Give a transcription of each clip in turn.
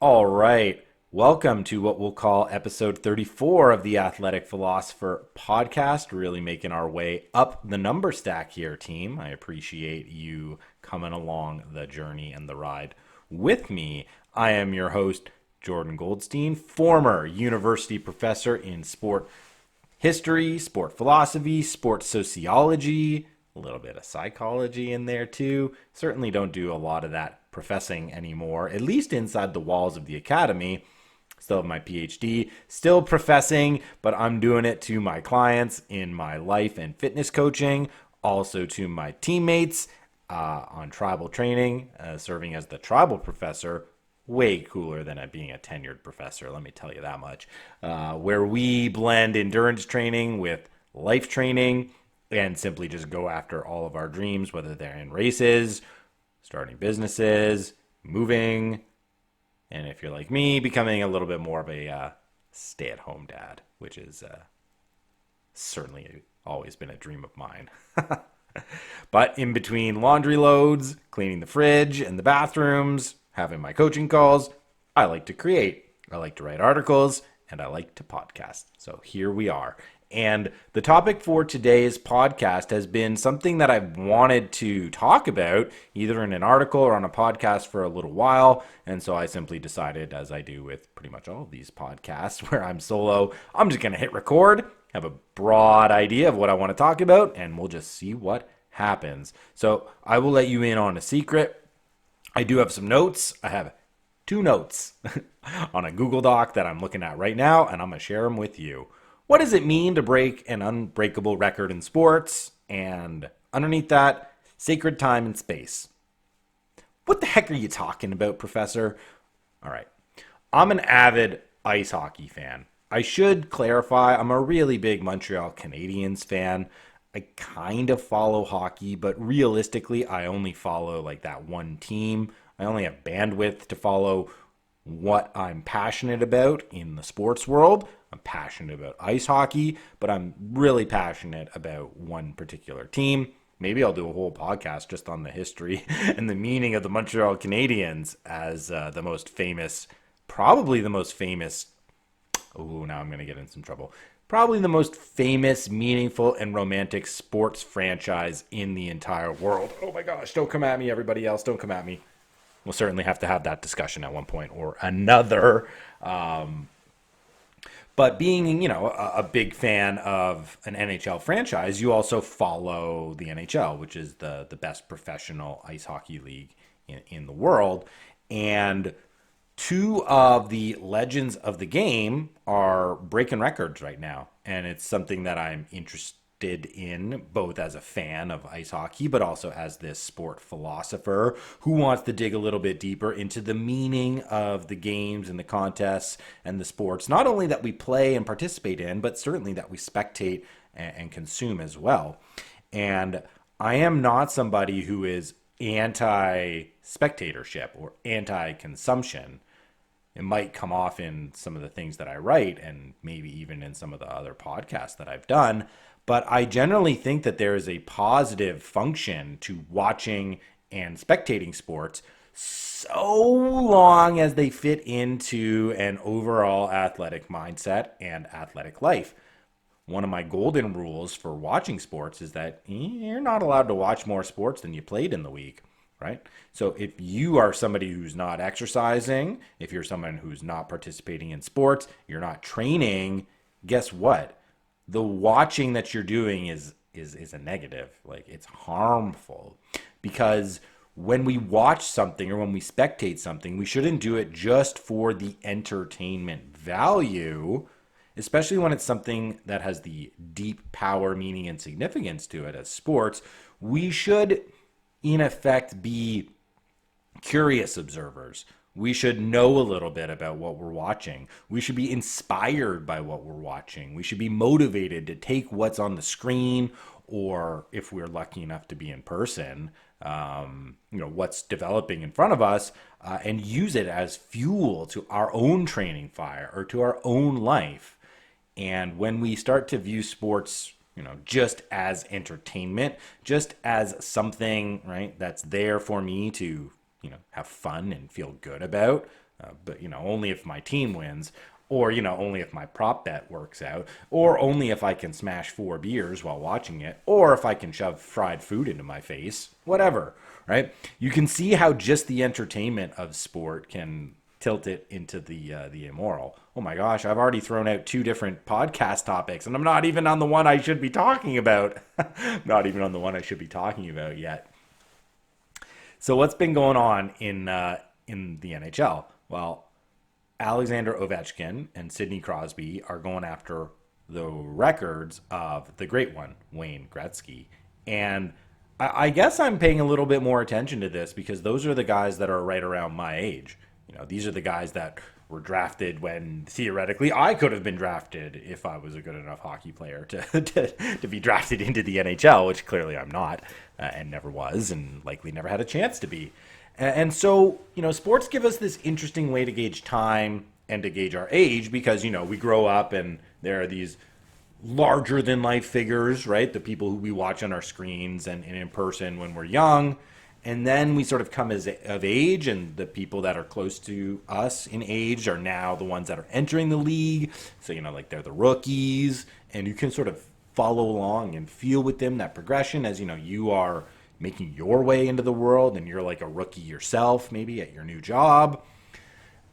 All right. Welcome to what we'll call episode 34 of the Athletic Philosopher podcast. Really making our way up the number stack here, team. I appreciate you coming along the journey and the ride with me. I am your host, Jordan Goldstein, former university professor in sport history, sport philosophy, sport sociology, a little bit of psychology in there too. Certainly don't do a lot of that professing anymore, at least inside the walls of the academy. Still have my PhD, still professing, but I'm doing it to my clients in my life and fitness coaching, also to my teammates on tribal training, serving as the tribal professor. Way cooler than being a tenured professor, let me tell you that much. Where we blend endurance training with life training and simply just go after all of our dreams, whether they're in races, starting businesses, moving, and if you're like me, becoming a little bit more of a stay-at-home dad, which is certainly always been a dream of mine. But in between laundry loads, cleaning the fridge and the bathrooms, having my coaching calls, I like to create. I like to write articles, and I like to podcast. So here we are. And the topic for today's podcast has been something that I've wanted to talk about, either in an article or on a podcast for a little while. And so I simply decided, as I do with pretty much all of these podcasts where I'm solo, I'm just going to hit record, have a broad idea of what I want to talk about, and we'll just see what happens. So I will let you in on a secret. I do have some notes. I have 2 notes on a Google Doc that I'm looking at right now, and I'm going to share them with you. What does it mean to break an unbreakable record in sports? And underneath that, sacred time and space. What the heck are you talking about, Professor? All right. I'm an avid ice hockey fan. I should clarify, I'm a really big Montreal Canadiens fan. I kind of follow hockey, but realistically, I only follow like that one team. I only have bandwidth to follow what I'm passionate about in the sports world. I'm passionate about ice hockey, but I'm really passionate about one particular team. Maybe I'll do a whole podcast just on the history and the meaning of the Montreal Canadiens as the most famous, probably the most famous. Oh, now I'm going to get in some trouble. Probably the most famous, meaningful, and romantic sports franchise in the entire world. Oh my gosh, don't come at me, everybody else. Don't come at me. We'll certainly have to have that discussion at one point or another. But being, a big fan of an NHL franchise, you also follow the NHL, which is the best professional ice hockey league in the world. And 2 of the legends of the game are breaking records right now. And it's something that I'm interested in, both as a fan of ice hockey, but also as this sport philosopher who wants to dig a little bit deeper into the meaning of the games and the contests and the sports, not only that we play and participate in, but certainly that we spectate and consume as well. And I am not somebody who is anti-spectatorship or anti-consumption. It might come off in some of the things that I write and maybe even in some of the other podcasts that I've done. But I generally think that there is a positive function to watching and spectating sports so long as they fit into an overall athletic mindset and athletic life. One of my golden rules for watching sports is that you're not allowed to watch more sports than you played in the week. Right? So if you are somebody who's not exercising, if you're someone who's not participating in sports, you're not training, guess what? The watching that you're doing is a negative. Like, it's harmful. Because when we watch something or when we spectate something, we shouldn't do it just for the entertainment value, especially when it's something that has the deep power, meaning, and significance to it as sports. We should, in effect, be curious observers. We should know a little bit about what we're watching. We should be inspired by what we're watching. We should be motivated to take what's on the screen, or if we're lucky enough to be in person, what's developing in front of us, and use it as fuel to our own training fire or to our own life. And when we start to view sports just as entertainment, just as something, right, that's there for me to have fun and feel good about. But only if my team wins, or only if my prop bet works out, or only if I can smash 4 beers while watching it, or if I can shove fried food into my face, whatever, right? You can see how just the entertainment of sport can tilt it into the immoral. Oh my gosh, I've already thrown out 2 different podcast topics, and I'm not even on the one I should be talking about. Not even on the one I should be talking about yet. So what's been going on in the NHL? Well, Alexander Ovechkin and Sidney Crosby are going after the records of the great one, Wayne Gretzky. And I guess I'm paying a little bit more attention to this because those are the guys that are right around my age. These are the guys that were drafted when theoretically I could have been drafted if I was a good enough hockey player to be drafted into the NHL, which clearly I'm not and never was and likely never had a chance to be. And so, sports give us this interesting way to gauge time and to gauge our age because, we grow up and there are these larger than life figures, right? The people who we watch on our screens and in person when we're young. And then we sort of come of age, and the people that are close to us in age are now the ones that are entering the league. So, like they're the rookies, and you can sort of follow along and feel with them that progression as, you are making your way into the world and you're like a rookie yourself, maybe at your new job.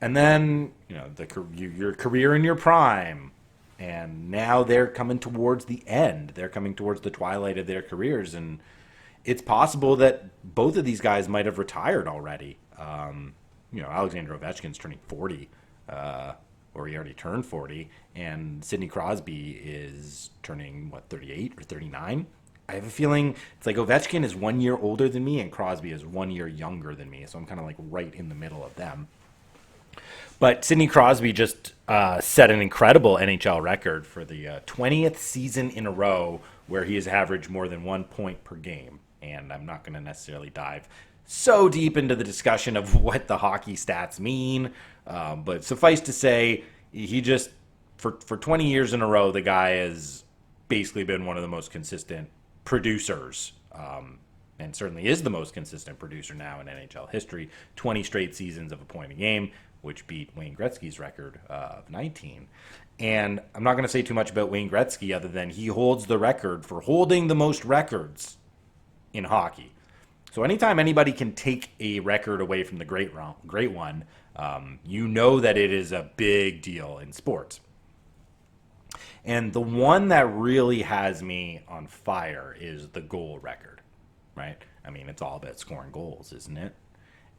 And then, your career in your prime. And now they're coming towards the end. They're coming towards the twilight of their careers. And it's possible that both of these guys might have retired already. Alexander Ovechkin's turning 40, or he already turned 40, and Sidney Crosby is turning, 38 or 39? I have a feeling it's like Ovechkin is 1 year older than me, and Crosby is 1 year younger than me, so I'm kind of like right in the middle of them. But Sidney Crosby just set an incredible NHL record for the 20th season in a row where he has averaged more than 1 point per game. And I'm not going to necessarily dive so deep into the discussion of what the hockey stats mean. But suffice to say, he just, for 20 years in a row, the guy has basically been one of the most consistent producers. And certainly is the most consistent producer now in NHL history. 20 straight seasons of a point a game, which beat Wayne Gretzky's record of 19. And I'm not going to say too much about Wayne Gretzky other than he holds the record for holding the most records in hockey. So anytime anybody can take a record away from the great one, you know that it is a big deal in sports. And the one that really has me on fire is the goal record, right? I mean, it's all about scoring goals, isn't it?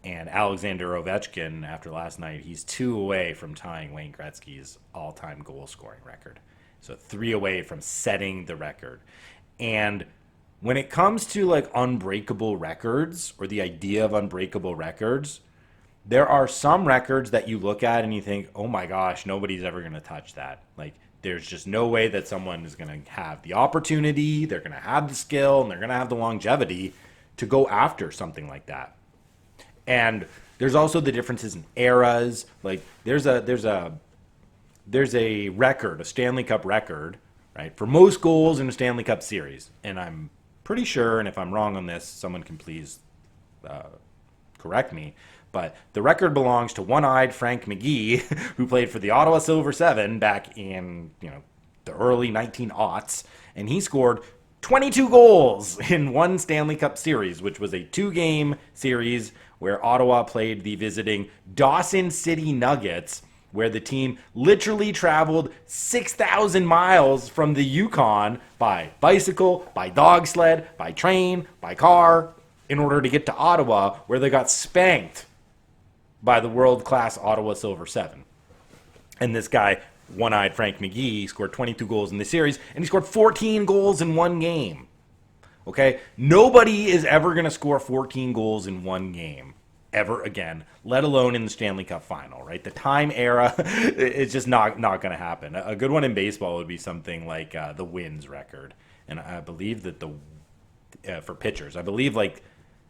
And Alexander Ovechkin, after last night, he's 2 away from tying Wayne Gretzky's all-time goal-scoring record. So 3 away from setting the record. And when it comes to like unbreakable records or the idea of unbreakable records, there are some records that you look at and you think, oh my gosh, nobody's ever going to touch that. Like, there's just no way that someone is going to have the opportunity, they're going to have the skill, and they're going to have the longevity to go after something like that. And there's also the differences in eras. Like, there's a record, a Stanley Cup record, right, for most goals in a Stanley Cup series. And I'm pretty sure, and if I'm wrong on this, someone can please correct me, but the record belongs to one-eyed Frank McGee, who played for the Ottawa Silver Seven back in the early 1900s, and he scored 22 goals in one Stanley Cup series, which was a 2-game series where Ottawa played the visiting Dawson City Nuggets, where the team literally traveled 6,000 miles from the Yukon by bicycle, by dog sled, by train, by car, in order to get to Ottawa, where they got spanked by the world-class Ottawa Silver Seven. And this guy, one-eyed Frank McGee, scored 22 goals in the series, and he scored 14 goals in one game. Okay? Nobody is ever going to score 14 goals in one game ever again, let alone in the Stanley Cup final, right? The time era, it's just not going to happen. A good one in baseball would be something like the wins record. And I believe that for pitchers, I believe like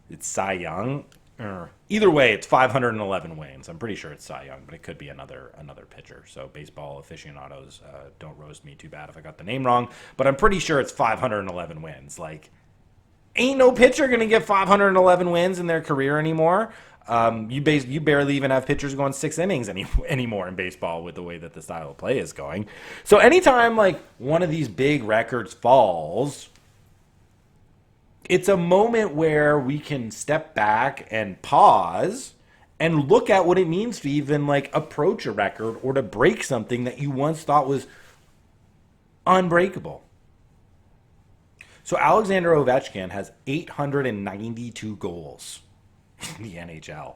it's Cy Young. Either way, it's 511 wins. I'm pretty sure it's Cy Young, but it could be another pitcher. So baseball aficionados, don't roast me too bad if I got the name wrong. But I'm pretty sure it's 511 wins. Like, Ain't no pitcher going to get 511 wins in their career anymore. You barely even have pitchers going 6 innings anymore in baseball with the way that the style of play is going. So anytime like one of these big records falls, it's a moment where we can step back and pause and look at what it means to even like approach a record or to break something that you once thought was unbreakable. So Alexander Ovechkin has 892 goals in the NHL.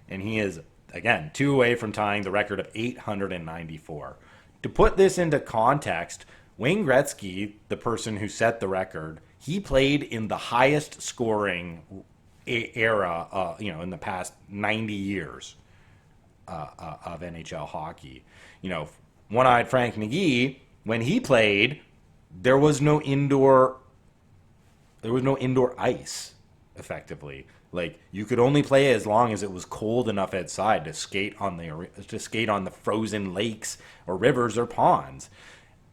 And he is, again, 2 away from tying the record of 894. To put this into context, Wayne Gretzky, the person who set the record, he played in the highest scoring era, in the past 90 years of NHL hockey. One-eyed Frank McGee, when he played, there was no indoor ice, effectively. Like, you could only play as long as it was cold enough outside to skate on the frozen lakes or rivers or ponds.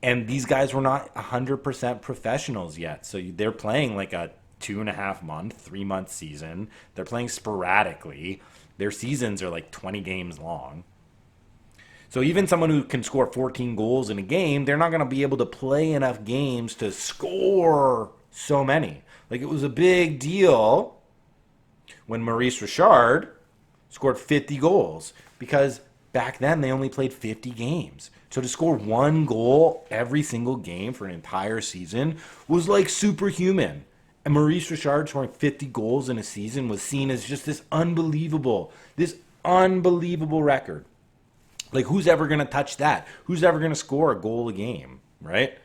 And these guys were not 100% professionals yet. So they're playing like a 2.5 month, 3 month season. They're playing sporadically. Their seasons are like 20 games long. So even someone who can score 14 goals in a game, they're not going to be able to play enough games to score so many. Like, it was a big deal when Maurice Richard scored 50 goals because back then they only played 50 games. So to score 1 goal every single game for an entire season was like superhuman. And Maurice Richard scoring 50 goals in a season was seen as just this unbelievable record. Like, who's ever going to touch that? Who's ever going to score a goal a game, right?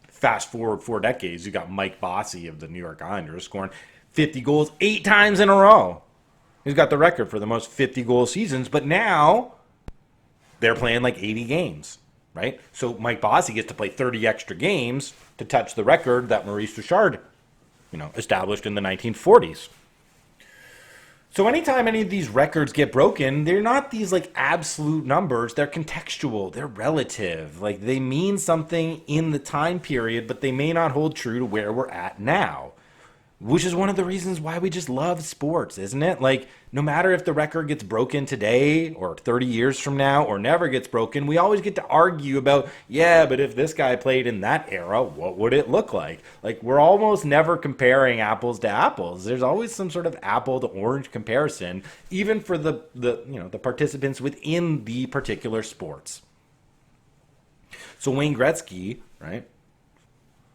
Fast forward 4 decades, you got Mike Bossy of the New York Islanders scoring 50 goals 8 times in a row. He's got the record for the most 50-goal seasons, but now they're playing like 80 games, right? So Mike Bossy gets to play 30 extra games to touch the record that Maurice Richard, established in the 1940s. So anytime any of these records get broken, they're not these like absolute numbers. They're contextual. They're relative. Like, they mean something in the time period, but they may not hold true to where we're at now. Which is one of the reasons why we just love sports, isn't it? Like, no matter if the record gets broken today or 30 years from now or never gets broken, we always get to argue about, yeah, but if this guy played in that era, what would it look like? Like, we're almost never comparing apples to apples. There's always some sort of apple to orange comparison, even for the participants within the particular sports. So Wayne Gretzky, right?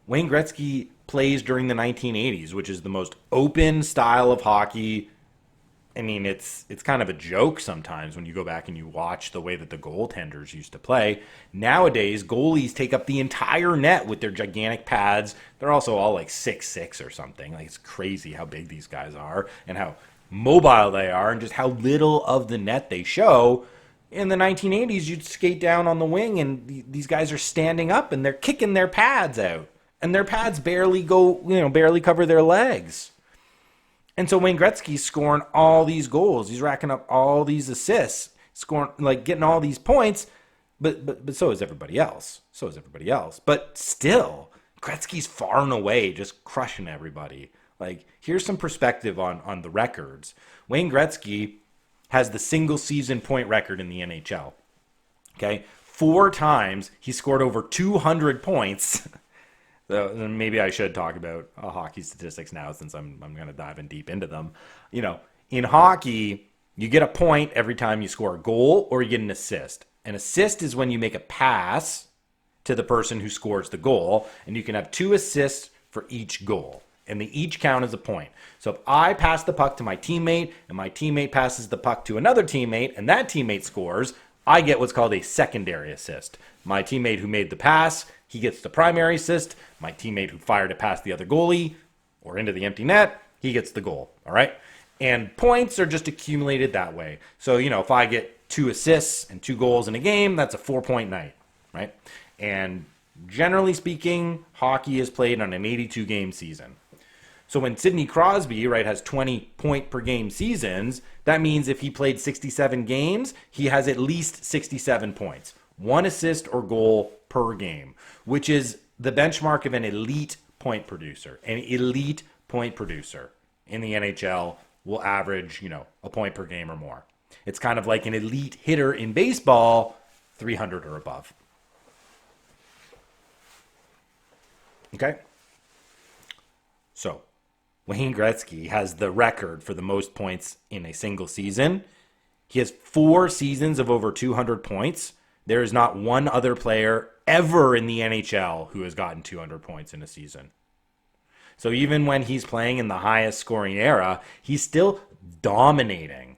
Wayne Gretzky plays during the 1980s, which is the most open style of hockey. I mean, it's kind of a joke sometimes when you go back and you watch the way that the goaltenders used to play. Nowadays, goalies take up the entire net with their gigantic pads. They're also all like 6'6" or something. Like, it's crazy how big these guys are and how mobile they are and just how little of the net they show. In the 1980s, you'd skate down on the wing and these guys are standing up and they're kicking their pads out. And their pads barely cover their legs. And so Wayne Gretzky's scoring all these goals. He's racking up all these assists, scoring, like, getting all these points. But so is everybody else. But still, Gretzky's far and away just crushing everybody. Like, here's some perspective on the records. Wayne Gretzky has the single season point record in the NHL. Okay? 4 times he scored over 200 points. So maybe I should talk about hockey statistics now, since I'm going to dive in deep into them. In hockey, you get a point every time you score a goal or you get an assist. An assist is when you make a pass to the person who scores the goal, and you can have 2 assists for each goal, and they each count as a point. So if I pass the puck to my teammate and my teammate passes the puck to another teammate and that teammate scores, I get what's called a secondary assist. My teammate who made the pass, he gets the primary assist. My teammate who fired it past the other goalie or into the empty net, he gets the goal. All right? And points are just accumulated that way. So, if I get 2 assists and 2 goals in a game, that's a 4-point night, right? And generally speaking, hockey is played on an 82-game season. So when Sidney Crosby, right, has 20 point per game seasons, that means if he played 67 games, he has at least 67 points. 1 assist or goal per game, which is the benchmark of an elite point producer. point producer in the NHL will average, a point per game or more. It's kind of like an elite hitter in baseball, 300 or above. Okay? So, Wayne Gretzky has the record for the most points in a single season. He has 4 seasons of over 200 points. There is not one other player ever in the NHL who has gotten 200 points in a season. So even when he's playing in the highest scoring era, he's still dominating.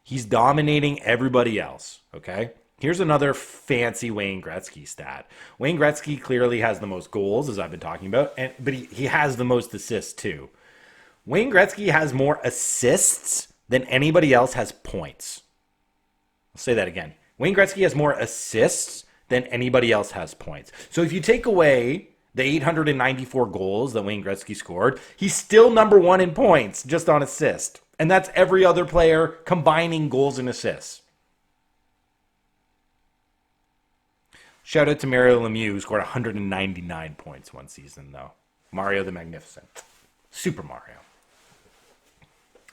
He's dominating everybody else, okay? Here's another fancy Wayne Gretzky stat. Wayne Gretzky clearly has the most goals, as I've been talking about, but he has the most assists too. Wayne Gretzky has more assists than anybody else has points. I'll say that again. Wayne Gretzky has more assists than anybody else has points. So if you take away the 894 goals that Wayne Gretzky scored, he's still number 1 in points, just on assist. And that's every other player combining goals and assists. Shout out to Mario Lemieux, who scored 199 points one season, though. Mario the Magnificent. Super Mario.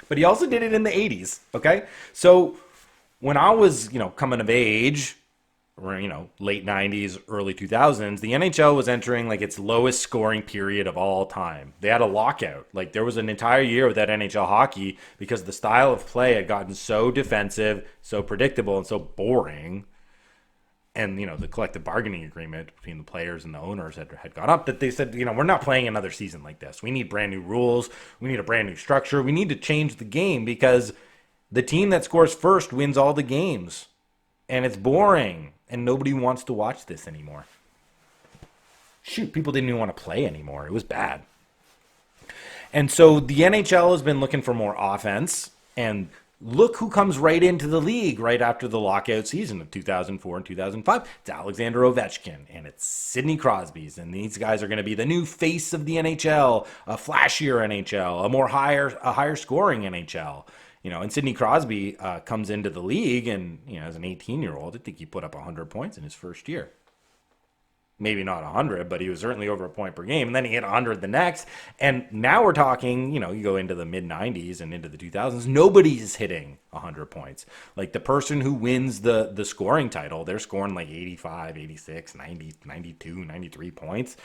But he also did it in the 80s, okay? So when I was, coming of age, or, late 90s, early 2000s, the NHL was entering like its lowest scoring period of all time. They had a lockout. Like there was an entire year without NHL hockey because the style of play had gotten so defensive, so predictable, and so boring. And, the collective bargaining agreement between the players and the owners had gone up that they said, we're not playing another season like this. We need brand new rules. We need a brand new structure. We need to change the game because the team that scores first wins all the games. And it's boring. And nobody wants to watch this anymore. Shoot, people didn't even want to play anymore. It was bad. And so the NHL has been looking for more offense. And look who comes right into the league right after the lockout season of 2004 and 2005. It's Alexander Ovechkin and it's Sidney Crosby's. And these guys are going to be the new face of the NHL, a flashier NHL, a higher scoring NHL. And Sidney Crosby comes into the league and, as an 18-year-old, I think he put up 100 points in his first year. Maybe not 100, but he was certainly over a point per game. And then he hit 100 the next. And now we're talking, you go into the mid-90s and into the 2000s, nobody's hitting 100 points. Like the person who wins the scoring title, they're scoring like 85, 86, 90, 92, 93 points.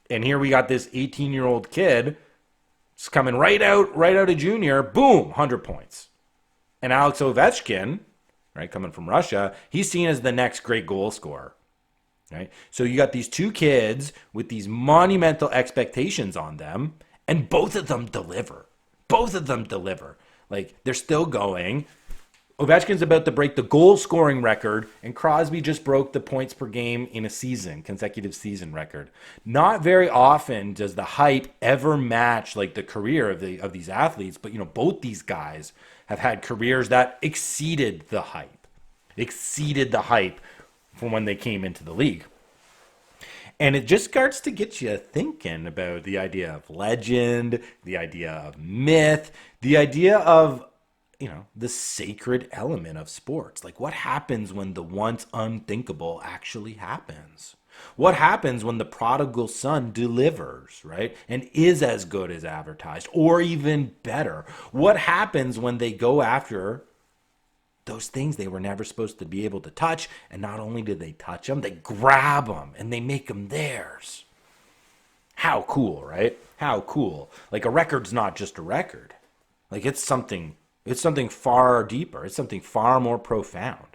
And here we got this 18-year-old kid coming right out of junior, boom, 100 points. And Alex Ovechkin, right, coming from Russia, he's seen as the next great goal scorer. Right? So you got these two kids with these monumental expectations on them, and both of them deliver. Both of them deliver. Like, they're still going. Ovechkin's about to break the goal scoring record, and Crosby just broke the points per game in a season, consecutive season record. Not very often does the hype ever match like the career of these athletes, but both these guys have had careers that exceeded the hype. From when they came into the league. And it just starts to get you thinking about the idea of legend, the idea of myth, the idea of, the sacred element of sports. Like, what happens when the once unthinkable actually happens? What happens when the prodigal son delivers, right? And is as good as advertised, or even better? What happens when they go after those things they were never supposed to be able to touch, and not only do they touch them, they grab them and they make them theirs. How cool, right? How cool. Like, a record's not just a record. Like, it's something far deeper. It's something far more profound,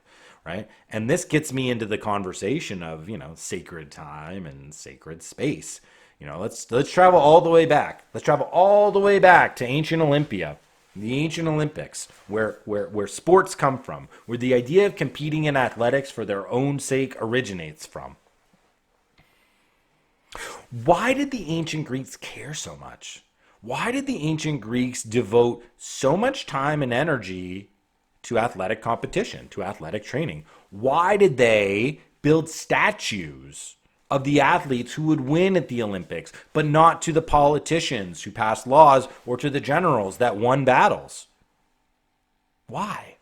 right? And this gets me into the conversation of, sacred time and sacred space. Let's travel all the way back. Let's travel all the way back to ancient Olympia. The ancient Olympics, where sports come from, where the idea of competing in athletics for their own sake originates from. Why did the ancient Greeks care so much? Why did the ancient Greeks devote so much time and energy to athletic competition, to athletic training? Why did they build statues of the athletes who would win at the Olympics, but not to the politicians who passed laws or to the generals that won battles? Why?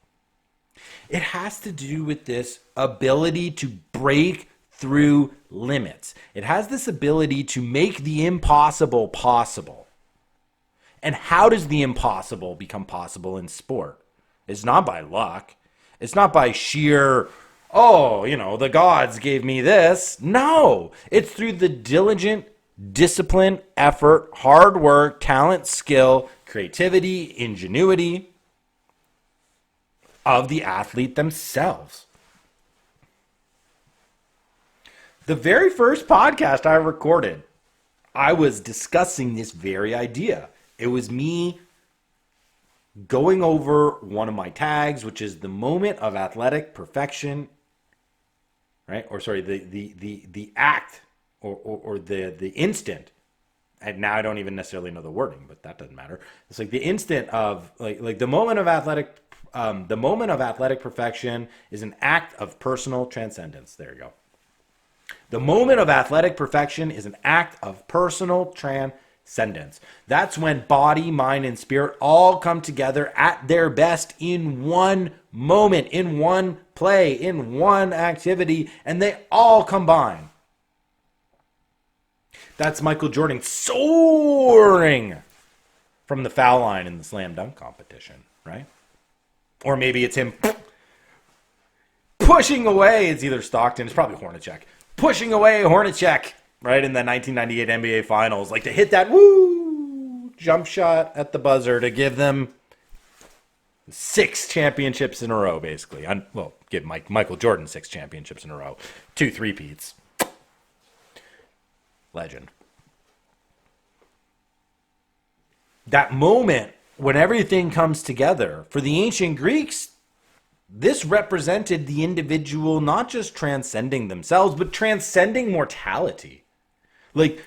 It has to do with this ability to break through limits. It has this ability to make the impossible possible. And how does the impossible become possible in sport? It's not by luck. It's not by sheer, oh, the gods gave me this. No, it's through the diligent, discipline, effort, hard work, talent, skill, creativity, ingenuity of the athlete themselves. The very first podcast I recorded, I was discussing this very idea. It was me going over one of my tags, which is the moment of athletic perfection, right? Or sorry, the act or the instant. And now I don't even necessarily know the wording, but that doesn't matter. It's like the instant of like the moment of athletic perfection is an act of personal transcendence. There you go. The moment of athletic perfection is an act of personal transcendence. That's when body, mind, and spirit all come together at their best in one moment, in one play, in one activity, and they all combine. That's Michael Jordan soaring from the foul line in the slam dunk competition, right? Or maybe it's him pushing away. It's either Stockton, it's probably Hornacek. Pushing away Hornacek, right, in the 1998 NBA Finals. Like to hit that jump shot at the buzzer to give them 6 championships in a row, basically. Give Michael Jordan 6 championships in a row. 2 three-peats. Legend. That moment when everything comes together, for the ancient Greeks, this represented the individual not just transcending themselves, but transcending mortality. Like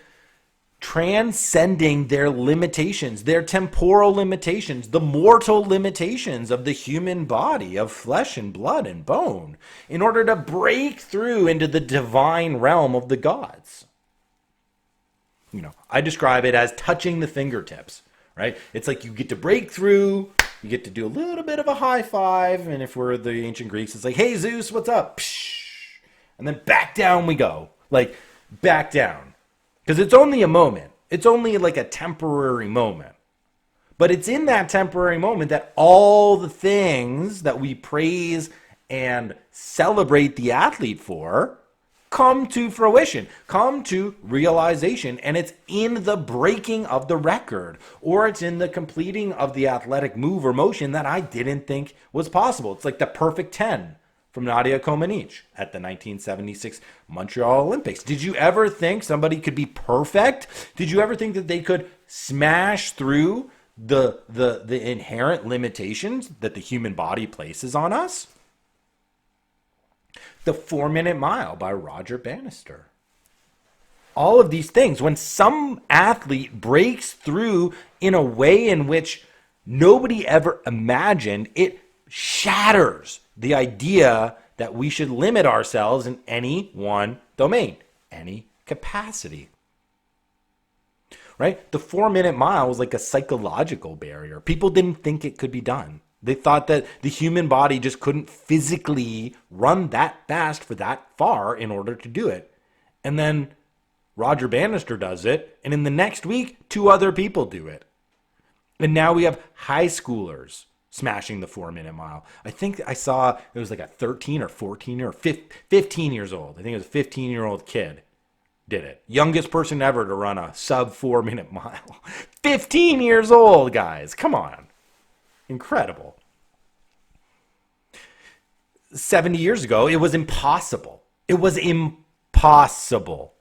transcending their limitations, their temporal limitations, the mortal limitations of the human body, of flesh and blood and bone, in order to break through into the divine realm of the gods. I describe it as touching the fingertips, right? It's like you get to break through. You get to do a little bit of a high five, and if we're the ancient Greeks, it's like, hey, Zeus, what's up? And then back down we go. Like, back down. Because it's only a moment. It's only like a temporary moment. But it's in that temporary moment that all the things that we praise and celebrate the athlete for come to fruition, come to realization, and it's in the breaking of the record, or it's in the completing of the athletic move or motion that I didn't think was possible. It's like the perfect 10 from Nadia Comaneci at the 1976 Montreal Olympics. Did you ever think somebody could be perfect? Did you ever think that they could smash through the inherent limitations that the human body places on us? The 4-Minute Mile by Roger Bannister. All of these things, when some athlete breaks through in a way in which nobody ever imagined, it shatters the idea that we should limit ourselves in any one domain, any capacity. Right? The 4-minute mile was like a psychological barrier. People didn't think it could be done. They thought that the human body just couldn't physically run that fast for that far in order to do it. And then Roger Bannister does it, and in the next week, 2 other people do it. And now we have high schoolers smashing the 4-minute mile. I think I saw it was like a 13 or 14 or 15 years old. I think it was a 15-year-old kid did it. Youngest person ever to run a sub 4-minute mile. 15 years old, guys. Come on. Incredible. 70 years ago, it was impossible. It was impossible.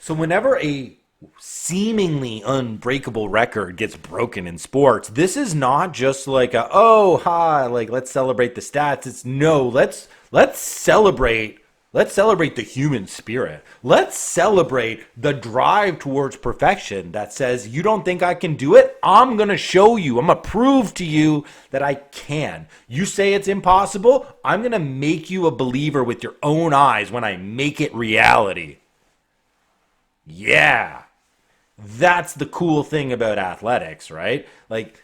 So whenever a seemingly unbreakable record gets broken in sports, this is not just like let's celebrate the stats. It's no, let's celebrate the human spirit. Let's celebrate the drive towards perfection that says, you don't think I can do it? I'm going to show you. I'm going to prove to you that I can. You say it's impossible? I'm going to make you a believer with your own eyes when I make it reality. Yeah. That's the cool thing about athletics, right? Like,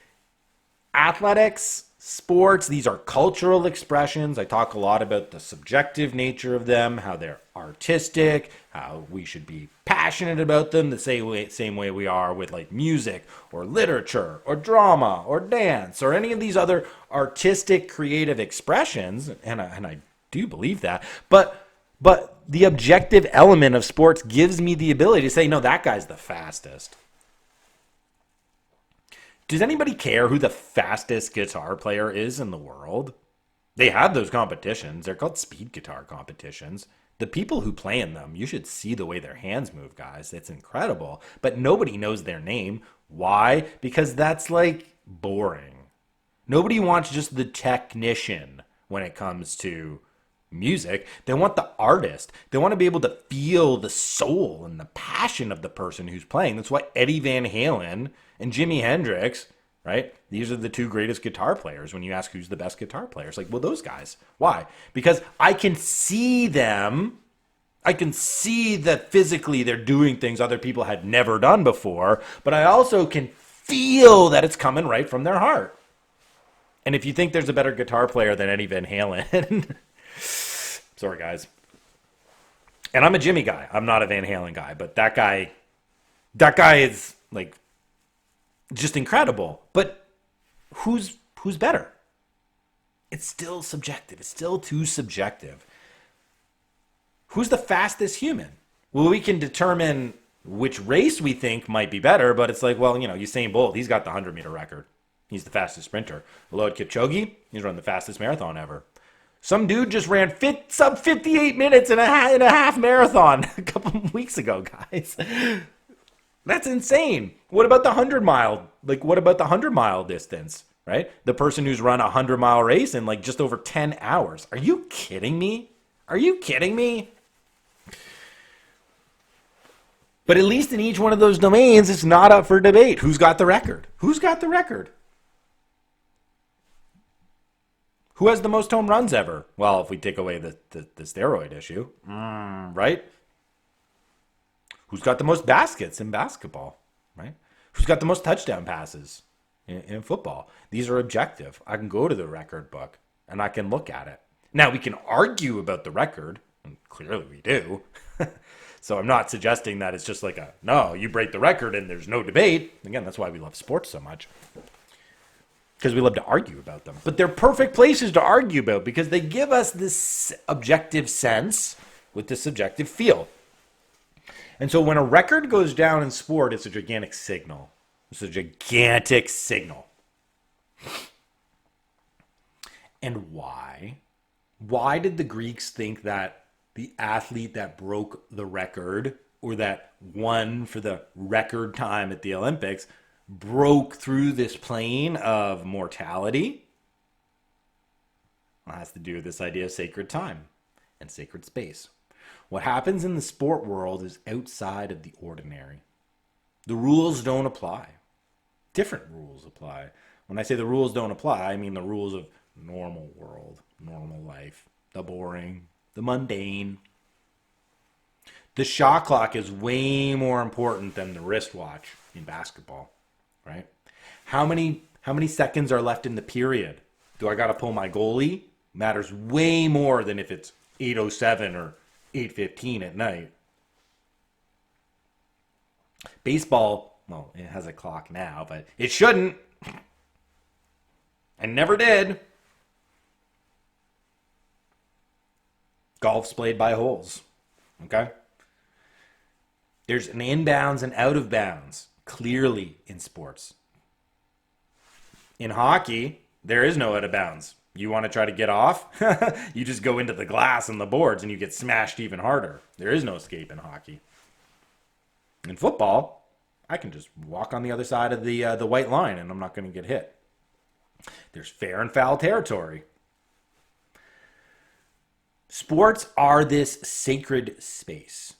athletics sports, these are cultural expressions. I talk a lot about the subjective nature of them, how they're artistic, how we should be passionate about them the same way we are with like music or literature or drama or dance or any of these other artistic creative expressions. And I do believe that. But the objective element of sports gives me the ability to say, no, that guy's the fastest. Does anybody care who the fastest guitar player is in the world? They have those competitions. They're called speed guitar competitions. The people who play in them, you should see the way their hands move, guys. It's incredible. But nobody knows their name. Why? Because that's like boring. Nobody wants just the technician when it comes to music. They want the artist. They want to be able to feel the soul and the passion of the person who's playing. That's why Eddie Van Halen and Jimi Hendrix, right? These are the two greatest guitar players when you ask who's the best guitar player. It's like, well, those guys. Why? Because I can see them. I can see that physically they're doing things other people had never done before, but I also can feel that it's coming right from their heart. And if you think there's a better guitar player than Eddie Van Halen, sorry, guys. And I'm a Jimmy guy. I'm not a Van Halen guy, but that guy is like just incredible. But who's better? It's still subjective. It's still too subjective. Who's the fastest human? Well, we can determine which race we think might be better, but it's like, well, Usain Bolt, he's got the 100-meter record. He's the fastest sprinter. Eliud Kipchoge, he's run the fastest marathon ever. Some dude just ran sub 58 minutes in a half marathon a couple weeks ago, guys. That's insane. What about the 100-mile? What about the 100-mile distance, right? The person who's run a 100-mile race in just over 10 hours. Are you kidding me? Are you kidding me? But at least in each one of those domains, it's not up for debate. Who's got the record? Who's got the record? Who has the most home runs ever? Well, if we take away the steroid issue, right? Who's got the most baskets in basketball, right? Who's got the most touchdown passes in football? These are objective. I can go to the record book and I can look at it. Now, we can argue about the record, and clearly we do. So I'm not suggesting that it's just like no, you break the record and there's no debate. Again, that's why we love sports so much. Because we love to argue about them. But they're perfect places to argue about because they give us this objective sense with this subjective feel. And so when a record goes down in sport, it's a gigantic signal. It's a gigantic signal. And why? Why did the Greeks think that the athlete that broke the record or that won for the record time at the Olympics broke through this plane of mortality? Well, it has to do with this idea of sacred time and sacred space. What happens in the sport world is outside of the ordinary. The rules don't apply. Different rules apply. When I say the rules don't apply, I mean the rules of normal world, normal life, the boring, the mundane. The shot clock is way more important than the wristwatch in basketball, right? How many seconds are left in the period? Do I got to pull my goalie? Matters way more than if it's 8:07 or 8:15 at night. Baseball, well, it has a clock now, but it shouldn't. I never did. Golf's played by holes. Okay? There's an inbounds and out of bounds, clearly in sports. In hockey, there is no out of bounds. You want to try to get off? You just go into the glass and the boards and you get smashed even harder. There is no escape in hockey. In football, I can just walk on the other side of the white line and I'm not going to get hit. There's fair and foul territory. Sports are this sacred space.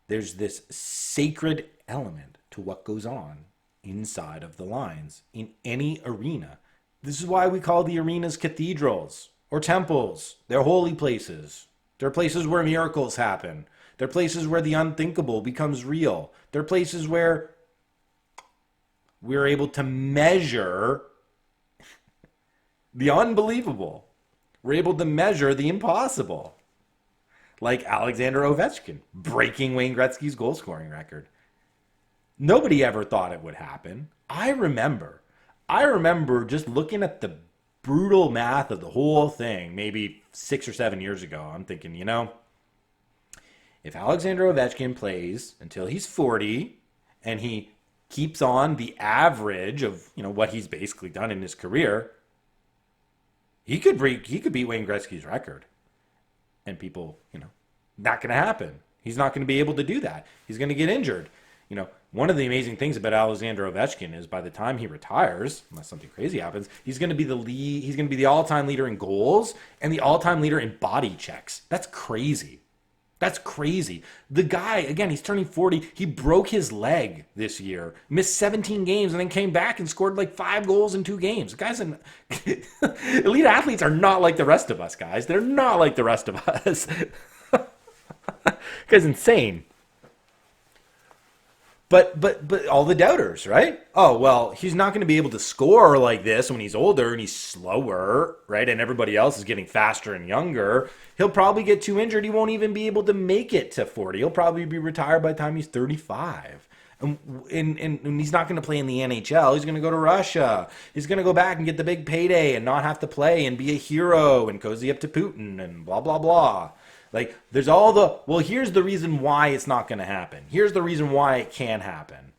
There's this sacred element to what goes on inside of the lines in any arena. This is why we call the arenas cathedrals or temples. They're holy places. They're places where miracles happen. They're places where the unthinkable becomes real. They're places where we're able to measure the unbelievable. We're able to measure the impossible. Like Alexander Ovechkin breaking Wayne Gretzky's goal scoring record. Nobody ever thought it would happen. I remember just looking at the brutal math of the whole thing, maybe 6 or 7 years ago. I'm thinking, if Alexander Ovechkin plays until he's 40 and he keeps on the average of, what he's basically done in his career, he could beat Wayne Gretzky's record. And people, not going to happen. He's not going to be able to do that. He's going to get injured. One of the amazing things about Alexander Ovechkin is by the time he retires, unless something crazy happens, he's going to be he's going to be the all-time leader in goals and the all-time leader in body checks. That's crazy. That's crazy. The guy, again, he's turning 40. He broke his leg this year, missed 17 games, and then came back and scored like 5 goals in 2 games. The guy's elite athletes are not like the rest of us, guys. They're not like the rest of us. The guy's insane. But all the doubters, right? Oh, well, he's not going to be able to score like this when he's older and he's slower, right? And everybody else is getting faster and younger. He'll probably get too injured. He won't even be able to make it to 40. He'll probably be retired by the time he's 35. And he's not going to play in the NHL. He's going to go to Russia. He's going to go back and get the big payday and not have to play and be a hero and cozy up to Putin and blah, blah, blah. Like, there's here's the reason why it's not going to happen. Here's the reason why it can happen.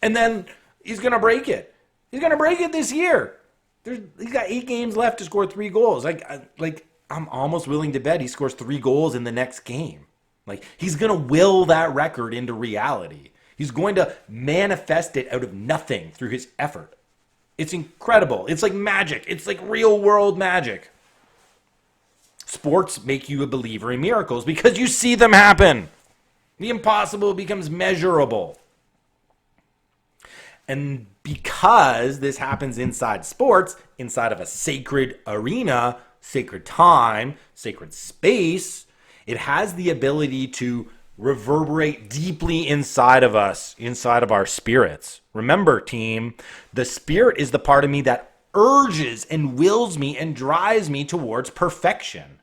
And then he's going to break it. He's going to break it this year. He's got 8 games left to score 3 goals. I'm almost willing to bet he scores 3 goals in the next game. Like, he's going to will that record into reality. He's going to manifest it out of nothing through his effort. It's incredible. It's like magic. It's like real world magic. Sports make you a believer in miracles because you see them happen. The impossible becomes measurable. And because this happens inside sports, inside of a sacred arena, sacred time, sacred space, it has the ability to reverberate deeply inside of us, inside of our spirits. Remember, team, the spirit is the part of me that urges and wills me and drives me towards perfection.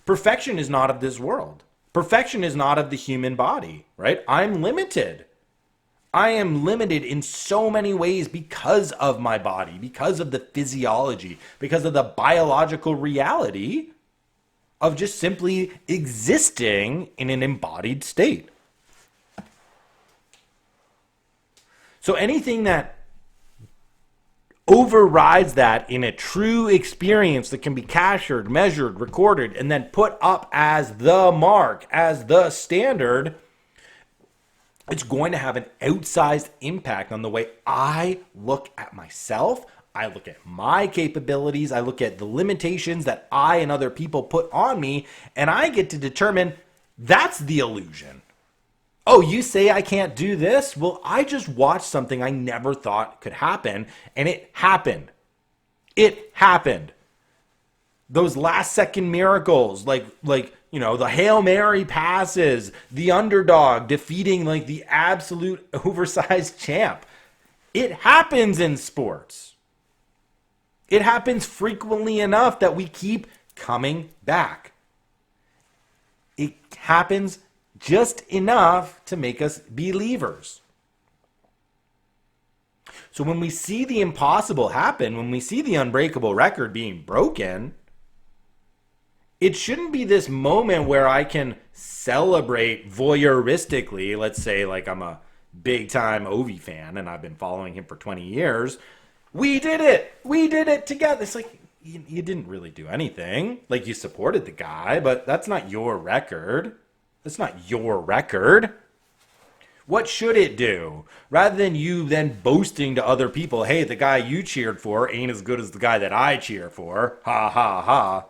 Perfection is not of this world. Perfection is not of the human body, right? I'm limited. I am limited in so many ways because of my body, because of the physiology, because of the biological reality of just simply existing in an embodied state. So anything that overrides that in a true experience that can be captured, measured, recorded, and then put up as the mark, as the standard, it's going to have an outsized impact on the way I look at myself. I look at my capabilities. I look at the limitations that I and other people put on me, and I get to determine that's the illusion. Oh, you say I can't do this? Well, I just watched something I never thought could happen, and it happened. It happened. Those last second miracles, like the Hail Mary passes, the underdog defeating like the absolute oversized champ. It happens in sports. It happens frequently enough that we keep coming back. It happens just enough to make us believers. So when we see the impossible happen, when we see the unbreakable record being broken, it shouldn't be this moment where I can celebrate voyeuristically. Let's say like I'm a big time Ovi fan and I've been following him for 20 years. We did it. We did it together. It's like you didn't really do anything. Like you supported the guy, but that's not your record. That's not your record. What should it do? Rather than you then boasting to other people, hey, the guy you cheered for ain't as good as the guy that I cheer for. Ha, ha, ha.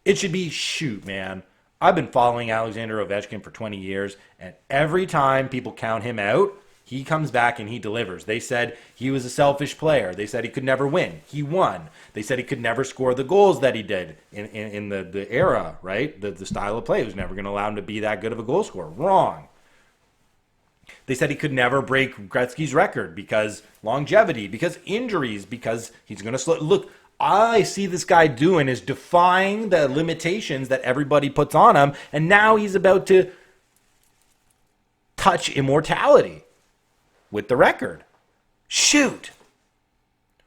It should be, shoot, man. I've been following Alexander Ovechkin for 20 years, and every time people count him out, he comes back and he delivers. They said he was a selfish player. They said he could never win. He won. They said he could never score the goals that he did in the era, right? The style of play was never going to allow him to be that good of a goal scorer. Wrong. They said he could never break Gretzky's record because longevity, because injuries, because he's going to slow. Look, I see this guy doing is defying the limitations that everybody puts on him, and now he's about to touch immortality with the record. Shoot.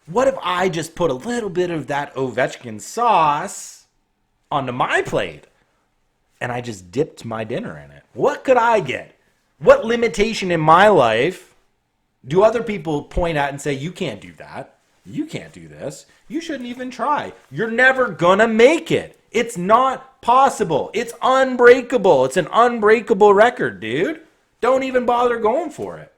What if I just put a little bit of that Ovechkin sauce onto my plate and I just dipped my dinner in it? What could I get? What limitation in my life do other people point at and say, you can't do that? You can't do this. You shouldn't even try. You're never gonna make it. It's not possible. It's unbreakable. It's an unbreakable record, dude. Don't even bother going for it.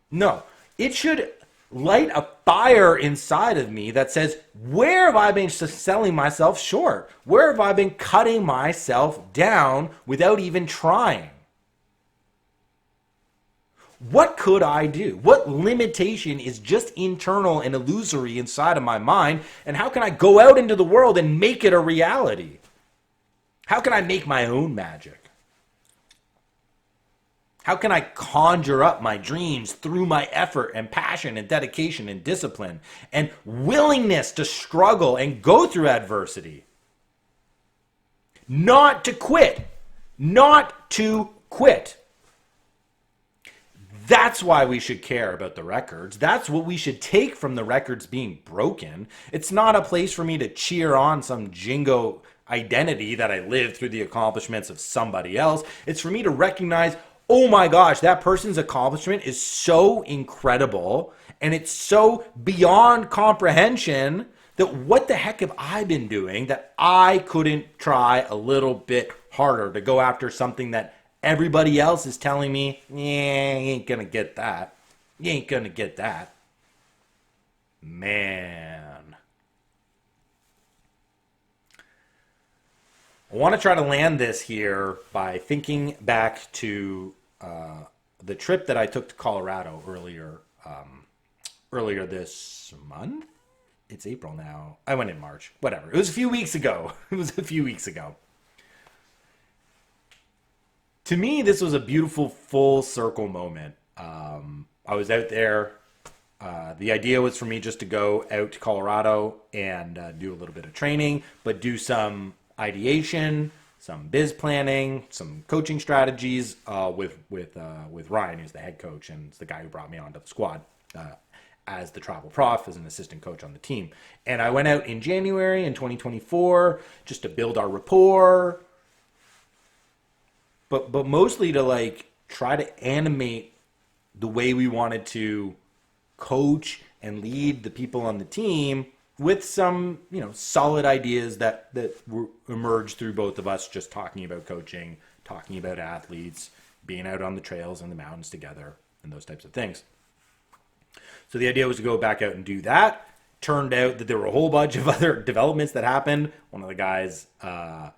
No, it should light a fire inside of me that says, where have I been selling myself short? Where have I been cutting myself down without even trying? What could I do? What limitation is just internal and illusory inside of my mind? And how can I go out into the world and make it a reality? How can I make my own magic? How can I conjure up my dreams through my effort and passion and dedication and discipline and willingness to struggle and go through adversity? Not to quit. Not to quit. That's why we should care about the records. That's what we should take from the records being broken. It's not a place for me to cheer on some jingo identity that I live through the accomplishments of somebody else. It's for me to recognize, oh my gosh, that person's accomplishment is so incredible and it's so beyond comprehension that what the heck have I been doing that I couldn't try a little bit harder to go after something that everybody else is telling me, yeah, you ain't gonna get that. You ain't gonna get that. Man. I want to try to land this here by thinking back to the trip that I took to Colorado earlier this month. It's April now. I went in March. Whatever. It was a few weeks ago. To me, this was a beautiful full circle moment. I was out there. The idea was for me just to go out to Colorado and do a little bit of training, but do some ideation, some biz planning, some coaching strategies with Ryan, who's the head coach and is the guy who brought me onto the squad as the travel prof, as an assistant coach on the team. And I went out in January in 2024 just to build our rapport, but mostly to like try to animate the way we wanted to coach and lead the people on the team with some, solid ideas that emerged through both of us just talking about coaching, talking about athletes, being out on the trails and the mountains together, and those types of things. So the idea was to go back out and do that. Turned out that there were a whole bunch of other developments that happened. One of the guys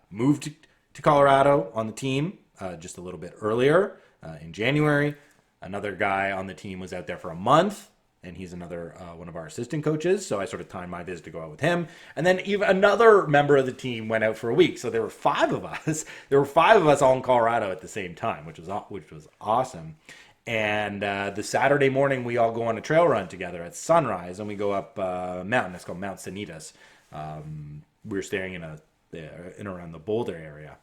moved to Colorado on the team just a little bit earlier in January. Another guy on the team was out there for a month, and he's another one of our assistant coaches. So I sort of timed my visit to go out with him. And then even another member of the team went out for a week. So there were five of us. There were five of us all in Colorado at the same time, which was awesome. And the Saturday morning, we all go on a trail run together at sunrise, and we go up a mountain. It's called Mount Sanitas. We were staying in around the Boulder area,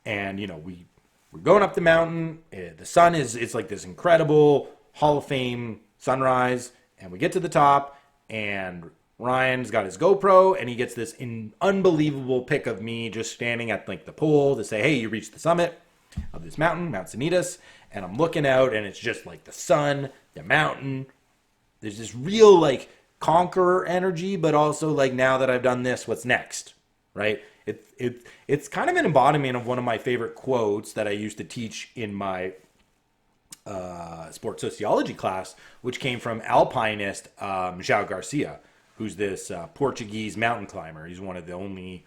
and we're going up the mountain. The sun it's like this incredible Hall of Fame sunrise, and we get to the top, and Ryan's got his GoPro, and he gets this unbelievable pic of me just standing at like the pole to say, "Hey, you reached the summit of this mountain, Mount Sanitas." And I'm looking out, and it's just like the sun, the mountain. There's this real like conqueror energy, but also like, now that I've done this, what's next, right? It's kind of an embodiment of one of my favorite quotes that I used to teach in my sports sociology class, which came from alpinist João Garcia, who's this Portuguese mountain climber. He's one of the only,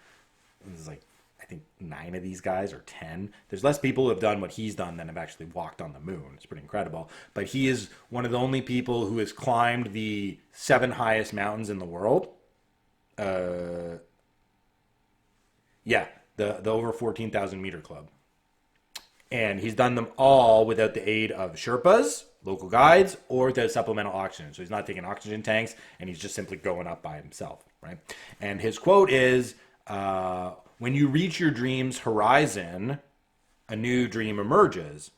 there's like, I think 9 of these guys, or 10. There's less people who have done what he's done than have actually walked on the moon. It's pretty incredible. But he is one of the only people who has climbed the 7 highest mountains in the world. The over 14,000 meter club. And he's done them all without the aid of Sherpas, local guides, or without supplemental oxygen. So he's not taking oxygen tanks, and he's just simply going up by himself, right? And his quote is, when you reach your dream's horizon, a new dream emerges.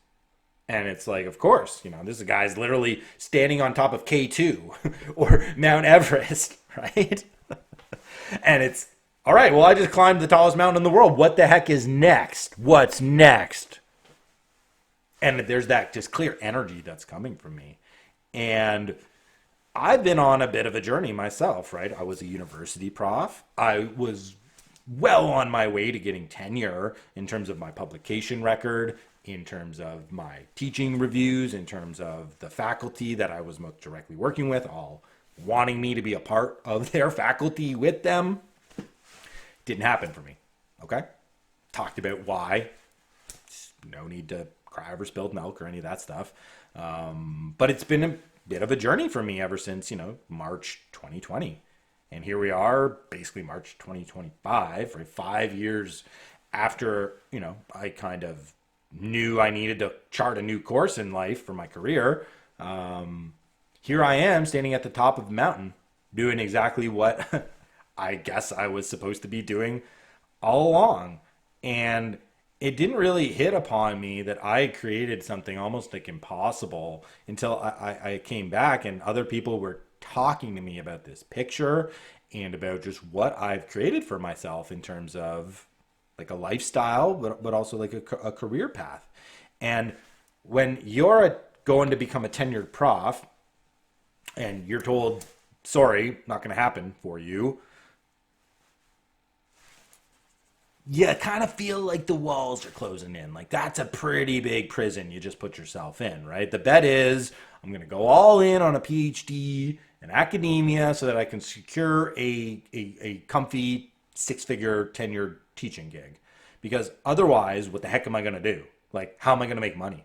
And it's like, of course, this guy's literally standing on top of K2 or Mount Everest, right? And it's, all right, well, I just climbed the tallest mountain in the world. What the heck is next? What's next? And there's that just clear energy that's coming from me. And I've been on a bit of a journey myself, right? I was a university prof. I was well on my way to getting tenure in terms of my publication record, in terms of my teaching reviews, in terms of the faculty that I was most directly working with, all wanting me to be a part of their faculty with them. Didn't happen for me, okay? Talked about why. No need to cry over spilled milk or any of that stuff. But it's been a bit of a journey for me ever since, March 2020. And here we are, basically March 2025, right? 5 years after, I kind of knew I needed to chart a new course in life for my career. Here I am standing at the top of the mountain doing exactly what I guess I was supposed to be doing all along. And it didn't really hit upon me that I had created something almost like impossible until I came back and other people were talking to me about this picture and about just what I've created for myself in terms of like a lifestyle, but also like a career path. And when you're going to become a tenured prof and you're told, sorry, not going to happen for you, you kind of feel like the walls are closing in. Like that's a pretty big prison you just put yourself in, right? The bet is I'm going to go all in on a PhD in academia so that I can secure a comfy 6-figure tenured teaching gig. Because otherwise, what the heck am I going to do? Like, how am I going to make money?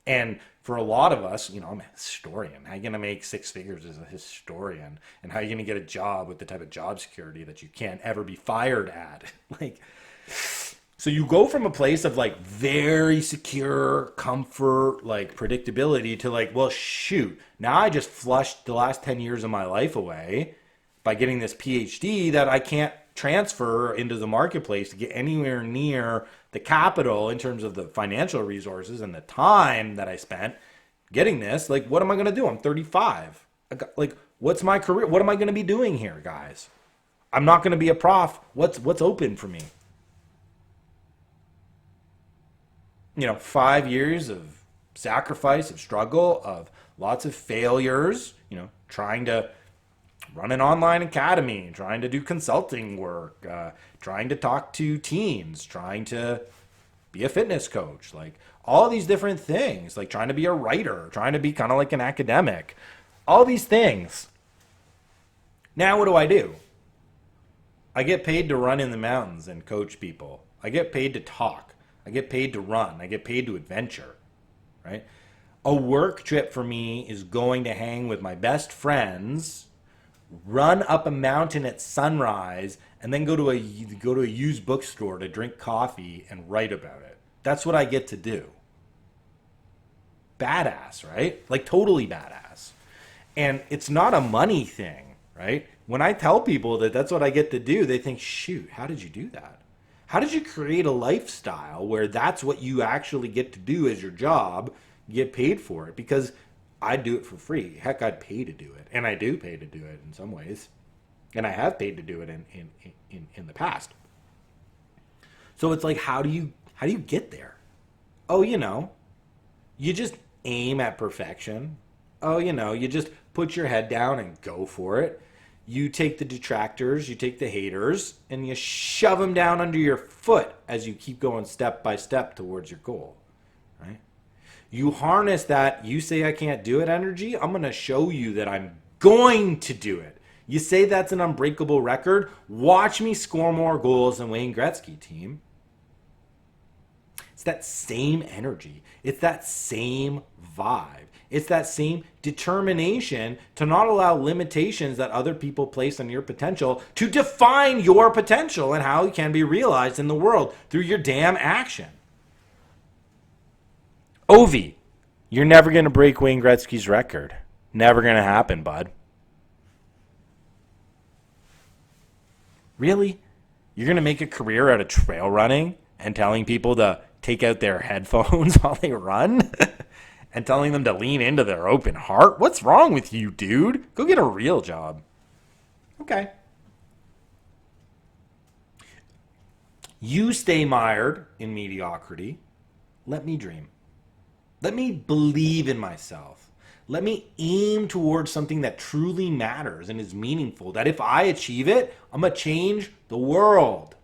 And for a lot of us, I'm a historian. How are you going to make 6 figures as a historian? And how are you going to get a job with the type of job security that you can't ever be fired at? So you go from a place of like very secure comfort, like predictability to like, well, shoot, now I just flushed the last 10 years of my life away by getting this PhD that I can't transfer into the marketplace to get anywhere near the capital in terms of the financial resources and the time that I spent getting this. Like, what am I going to do? I'm 35. What's my career? What am I going to be doing here, guys? I'm not going to be a prof. What's open for me? 5 years of sacrifice, of struggle, of lots of failures, trying to run an online academy, trying to do consulting work, trying to talk to teens, trying to be a fitness coach, like all these different things, like trying to be a writer, trying to be kind of like an academic, all these things. Now what do? I get paid to run in the mountains and coach people. I get paid to talk. I get paid to run. I get paid to adventure, right? A work trip for me is going to hang with my best friends, run up a mountain at sunrise, and then go to a used bookstore to drink coffee and write about it. That's what I get to do. Badass, right? Like totally badass. And it's not a money thing, right? When I tell people that that's what I get to do, they think, shoot, how did you do that? How did you create a lifestyle where that's what you actually get to do as your job, get paid for it? Because I'd do it for free. Heck, I'd pay to do it. And I do pay to do it in some ways. And I have paid to do it in the past. So it's like, how do you get there? Oh, you just aim at perfection. Oh, you just put your head down and go for it. You take the detractors, you take the haters, and you shove them down under your foot as you keep going step by step towards your goal, right? You harness that, you say I can't do it energy, I'm going to show you that I'm going to do it. You say that's an unbreakable record, watch me score more goals than Wayne Gretzky, team. It's that same energy. It's that same vibe. It's that same determination to not allow limitations that other people place on your potential to define your potential and how it can be realized in the world through your damn action. Ovi, you're never going to break Wayne Gretzky's record. Never going to happen, bud. Really? You're going to make a career out of trail running and telling people to take out their headphones while they run? And telling them to lean into their open heart? What's wrong with you, dude? Go get a real job. Okay. You stay mired in mediocrity. Let me dream. Let me believe in myself. Let me aim towards something that truly matters and is meaningful. That if I achieve it, I'm going to change the world.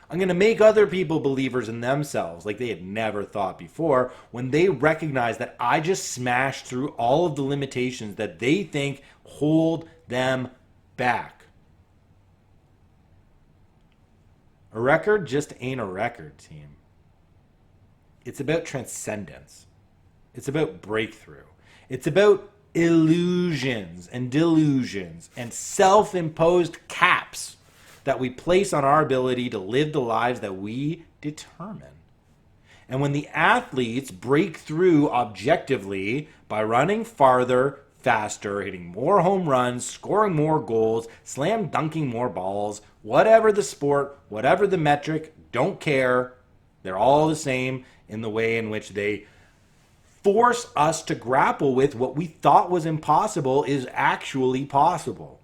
I'm going to make other people believers in themselves like they had never thought before when they recognize that I just smashed through all of the limitations that they think hold them back. A record just ain't a record, team. It's about transcendence. It's about breakthrough. It's about illusions and delusions and self-imposed caps that we place on our ability to live the lives that we determine. And when the athletes break through objectively by running farther, faster, hitting more home runs, scoring more goals, slam dunking more balls, whatever the sport, whatever the metric, don't care. They're all the same in the way in which they force us to grapple with what we thought was impossible is actually possible.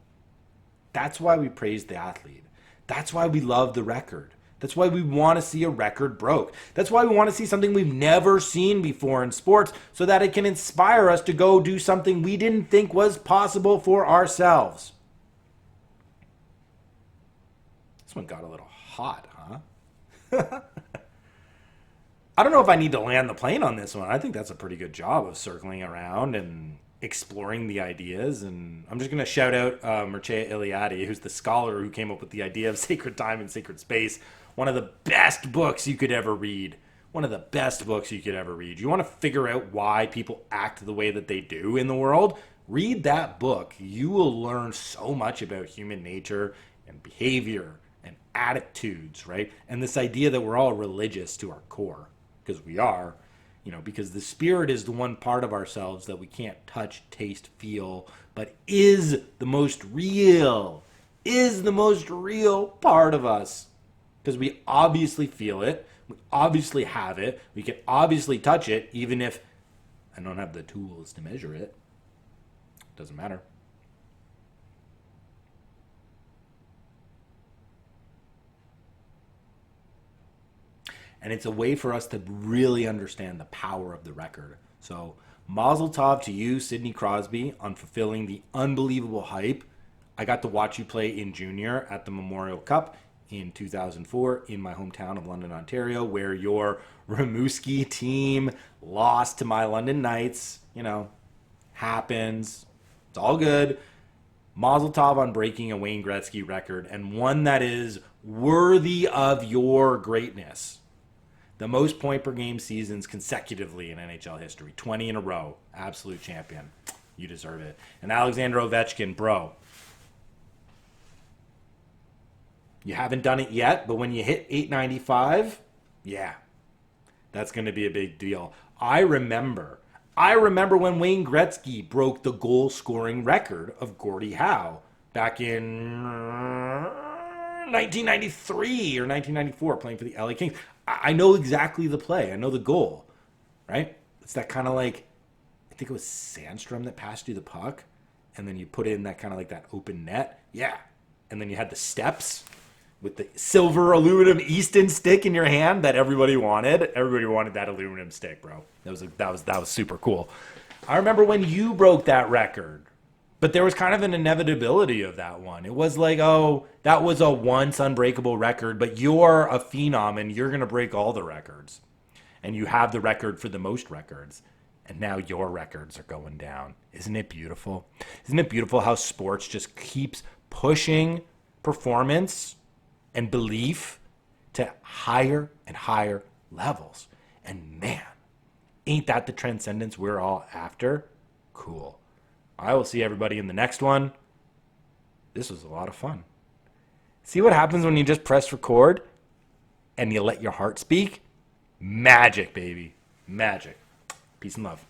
That's why we praise the athlete. That's why we love the record. That's why we want to see a record broke. That's why we want to see something we've never seen before in sports so that it can inspire us to go do something we didn't think was possible for ourselves. This one got a little hot, huh? I don't know if I need to land the plane on this one. I think that's a pretty good job of circling around and exploring the ideas. And I'm just going to shout out Mircea Eliade, who's the scholar who came up with the idea of sacred time and sacred space. One of the best books you could ever read. One of the best books you could ever read. You want to figure out why people act the way that they do in the world? Read that book. You will learn so much about human nature and behavior and attitudes, right? And this idea that we're all religious to our core. Because we are, because the spirit is the one part of ourselves that we can't touch, taste, feel, but is the most real part of us. Because we obviously feel it, we obviously have it, we can obviously touch it, even if I don't have the tools to measure it. Doesn't matter. And it's a way for us to really understand the power of the record. So, mazel tov to you, Sidney Crosby, on fulfilling the unbelievable hype. I got to watch you play in junior at the Memorial Cup in 2004 in my hometown of London, Ontario, where your Rimouski team lost to my London Knights. Happens. It's all good. Mazel tov on breaking a Wayne Gretzky record, and one that is worthy of your greatness. The most point per game seasons consecutively in NHL history. 20 in a row. Absolute champion. You deserve it. And Alexander Ovechkin, bro. You haven't done it yet, but when you hit 895, yeah, that's going to be a big deal. I remember when Wayne Gretzky broke the goal scoring record of Gordie Howe back in 1993 or 1994 playing for the LA Kings. I know exactly the play. I know the goal, right? It's that kind of like, I think it was Sandstrom that passed you the puck, and then you put in that kind of like that open net. Yeah. And then you had the steps with the silver aluminum Easton stick in your hand that everybody wanted. Everybody wanted that aluminum stick, bro. That was super cool. I remember when you broke that record, but there was kind of an inevitability of that one. It was like, oh, that was a once unbreakable record, but you're a phenom and you're going to break all the records. And you have the record for the most records. And now your records are going down. Isn't it beautiful? Isn't it beautiful how sports just keeps pushing performance and belief to higher and higher levels? And man, ain't that the transcendence we're all after? Cool. I will see everybody in the next one. This was a lot of fun. See what happens when you just press record and you let your heart speak? Magic, baby. magic. Peace and love.